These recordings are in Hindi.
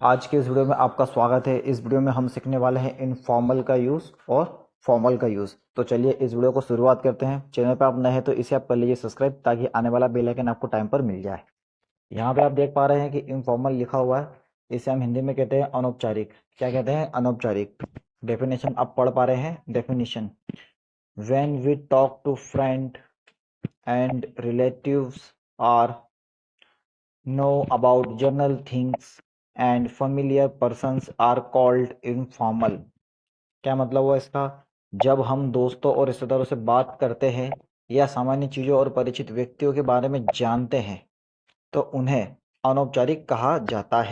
आज के इस वीडियो में आपका स्वागत है। इस वीडियो में हम सीखने वाले हैं इनफॉर्मल का यूज़ और फॉर्मल का यूज़। तो चलिए इस वीडियो को शुरुआत करते हैं। चैनल पर आप नए हैं तो इसे आप कर लीजिए सब्सक्राइब, ताकि आने वाला बेल आइकन आपको टाइम पर मिल जाए। यहाँ पे आप देख पा रहे हैं कि इनफॉर्मल लिखा हुआ है। इसे हम हिंदी में कहते हैं अनौपचारिक। क्या कहते हैं? अनौपचारिक। डेफिनेशन आप पढ़ पा रहे हैं। Definition: when we talk to friend and relatives are know about general things and familiar persons are called informal। क्या मतलब हुआ इसका? जब हम दोस्तों और रिश्तेदारों से बात करते हैं या सामान्य चीजों और परिचित व्यक्तियों के बारे में जानते हैं तो उन्हें अनौपचारिक कहा जाता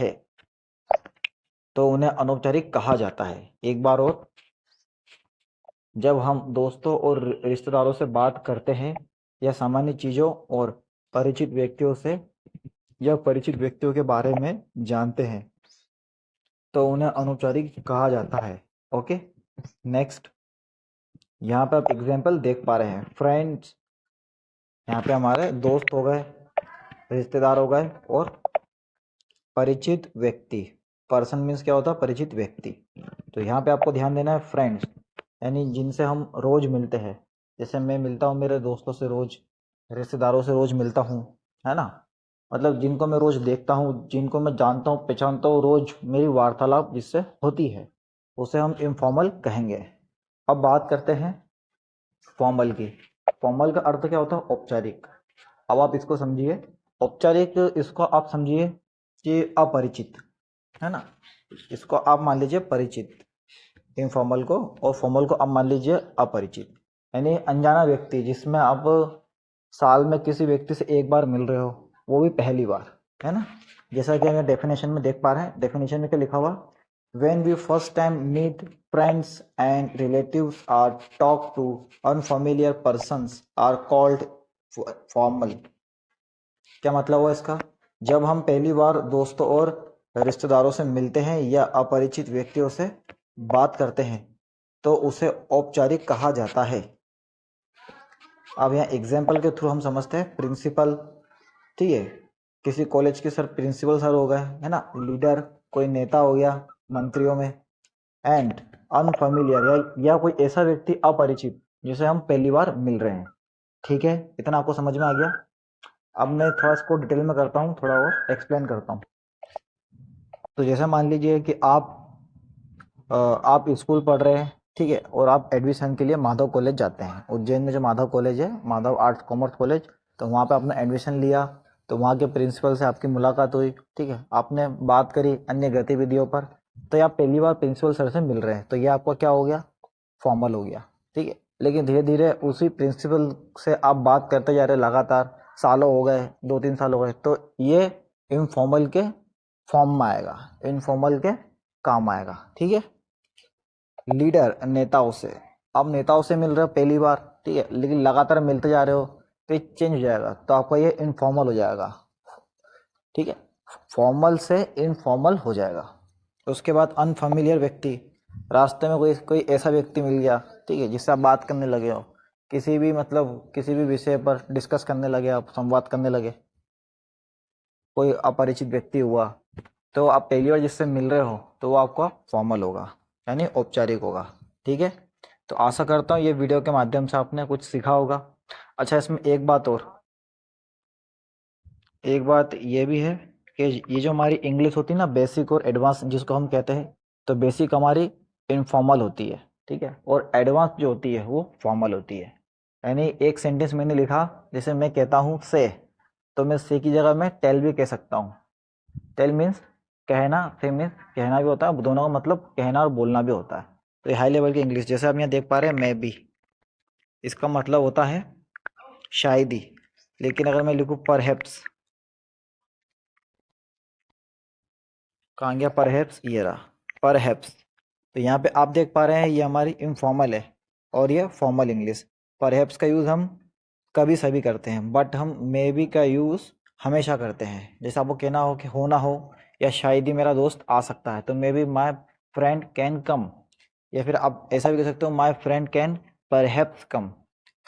है। एक बार और, जब हम दोस्तों और रिश्तेदारों से बात करते हैं या सामान्य चीजों और परिचित व्यक्तियों से या परिचित व्यक्तियों के बारे में जानते हैं तो उन्हें अनौपचारिक कहा जाता है। Okay, next. यहाँ पे आप एग्जाम्पल देख पा रहे हैं। फ्रेंड्स, यहाँ पे हमारे दोस्त हो गए, रिश्तेदार हो गए और परिचित व्यक्ति। पर्सन मीन्स क्या होता है? परिचित व्यक्ति। तो यहाँ पे आपको ध्यान देना है फ्रेंड्स, यानी जिनसे हम रोज मिलते हैं। जैसे मैं मिलता हूँ मेरे दोस्तों से रोज, रिश्तेदारों से रोज मिलता हूँ, है ना। मतलब जिनको मैं रोज देखता हूँ, जिनको मैं जानता हूँ, पहचानता हूँ, रोज मेरी वार्तालाप जिससे होती है, उसे हम इनफॉर्मल कहेंगे। अब बात करते हैं फॉर्मल की। फॉर्मल का अर्थ क्या होता है? औपचारिक। अब आप इसको समझिए। औपचारिक, इसको आप समझिए कि अपरिचित, है ना। इसको आप मान लीजिए परिचित, इनफॉर्मल को, और फॉर्मल को आप मान लीजिए अपरिचित। यानी अनजाना व्यक्ति, जिसमें आप साल में किसी व्यक्ति से एक बार मिल रहे हो, वो भी पहली बार, है ना। जैसा कि हम डेफिनेशन में देख पा रहे हैं। डेफिनेशन में क्या लिखा हुआ? when we first time meet friends and relatives or talk to unfamiliar persons are called formal। क्या मतलब हुआ इसका? जब हम पहली बार दोस्तों और रिश्तेदारों से मिलते हैं या अपरिचित व्यक्तियों से बात करते हैं तो उसे औपचारिक कहा जाता है। अब यहाँ एग्जाम्पल के थ्रू हम समझते हैं। प्रिंसिपल, ठीक है, किसी कॉलेज के सर प्रिंसिपल सर हो गए, है ना। लीडर, कोई नेता हो गया मंत्रियों में। एंड अनफेमिलियर, या कोई ऐसा व्यक्ति अपरिचित जिसे हम पहली बार मिल रहे हैं। ठीक है, इतना आपको समझ में आ गया। अब मैं थोड़ा इसको डिटेल में करता हूँ, थोड़ा और एक्सप्लेन करता हूँ। तो जैसे मान लीजिए कि आप स्कूल पढ़ रहे हैं, ठीक है, और आप एडमिशन के लिए माधव कॉलेज जाते हैं। उज्जैन में जो माधव कॉलेज है, माधव आर्ट्स कॉमर्स कॉलेज, तो वहाँ पे आपने एडमिशन लिया। तो वहाँ के प्रिंसिपल से आपकी मुलाकात हुई, ठीक है, आपने बात करी अन्य गतिविधियों पर। तो ये आप पहली बार प्रिंसिपल सर से मिल रहे हैं, तो ये आपका क्या हो गया? फॉर्मल हो गया, ठीक है। लेकिन धीरे धीरे उसी प्रिंसिपल से आप बात करते जा रहे, लगातार सालों हो गए, 2-3 साल हो गए, तो ये इनफॉर्मल के फॉर्म में आएगा, इनफॉर्मल के काम आएगा, ठीक है। लीडर, नेताओं से, अब नेताओं से मिल रहे हो पहली बार, ठीक है, लेकिन लगातार मिलते जा रहे हो तो ये चेंज हो जाएगा, तो आपका ये इनफॉर्मल हो जाएगा, ठीक है। फॉर्मल से इनफॉर्मल हो जाएगा। उसके बाद अनफेमिलियर व्यक्ति, रास्ते में कोई कोई ऐसा व्यक्ति मिल गया, ठीक है, जिससे आप बात करने लगे हो, किसी भी मतलब किसी भी विषय पर डिस्कस करने लगे, आप संवाद करने लगे, कोई अपरिचित व्यक्ति हुआ, तो आप पहली बार जिससे मिल रहे हो तो वो आपका फॉर्मल होगा, यानी औपचारिक होगा, ठीक है। तो आशा करता हूँ ये वीडियो के माध्यम से आपने कुछ सीखा होगा। अच्छा, इसमें एक बात ये भी है कि ये जो हमारी इंग्लिश होती है ना, बेसिक और एडवांस जिसको हम कहते हैं, तो बेसिक हमारी इनफॉर्मल होती है, ठीक है, और एडवांस जो होती है वो फॉर्मल होती है। यानी एक सेंटेंस मैंने लिखा, जैसे मैं कहता हूँ से, तो मैं से की जगह मैं टेल भी कह सकता हूँ। टेल मीन्स कहना, से मीन्स कहना भी होता है, दोनों का मतलब कहना और बोलना भी होता है। तो ये हाई लेवल की इंग्लिश। जैसे आप यहाँ देख पा रहे हैं मैं भी, इसका मतलब होता है शायद ही। लेकिन अगर मैं लिखूँ परहैप्स, कहाँ गया परहैप्स? ये रहा परहैप्स। तो यहाँ पे आप देख पा रहे हैं ये हमारी इनफॉर्मल है और ये फॉर्मल इंग्लिश। परहैप्स का यूज़ हम कभी सभी करते हैं, बट हम मे बी का यूज़ हमेशा करते हैं। जैसे आपको कहना हो कि हो ना हो, या शायद ही मेरा दोस्त आ सकता है, तो may be my friend can come, या फिर आप ऐसा भी कह सकते हो माई फ्रेंड कैन परहैप्स कम।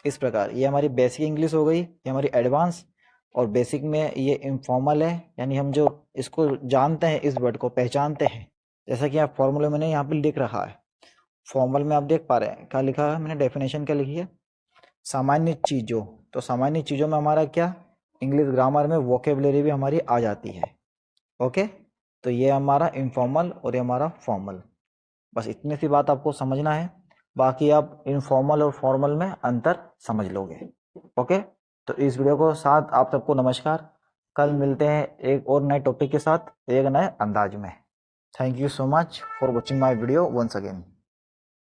इस प्रकार ये हमारी बेसिक इंग्लिश हो गई, ये हमारी एडवांस, और बेसिक में ये इनफॉर्मल है, यानी हम जो इसको जानते हैं, इस वर्ड को पहचानते हैं। जैसा कि आप फॉर्मूले मैंने यहाँ पे लिख रहा है, फॉर्मल में आप देख पा रहे हैं क्या लिखा है मैंने, डेफिनेशन क्या लिखी है, सामान्य चीज़ों। तो सामान्य चीज़ों में हमारा क्या, इंग्लिश ग्रामर में वोकेबलरी भी हमारी आ जाती है। ओके, तो ये हमारा इनफॉर्मल और ये हमारा फॉर्मल, बस इतनी सी बात आपको समझना है, बाकी आप इनफॉर्मल और फॉर्मल में अंतर समझ लोगे। ओके, तो इस वीडियो को साथ आप सबको नमस्कार, कल मिलते हैं एक और नए टॉपिक के साथ, एक नए अंदाज में। Thank you so much for watching my video once again.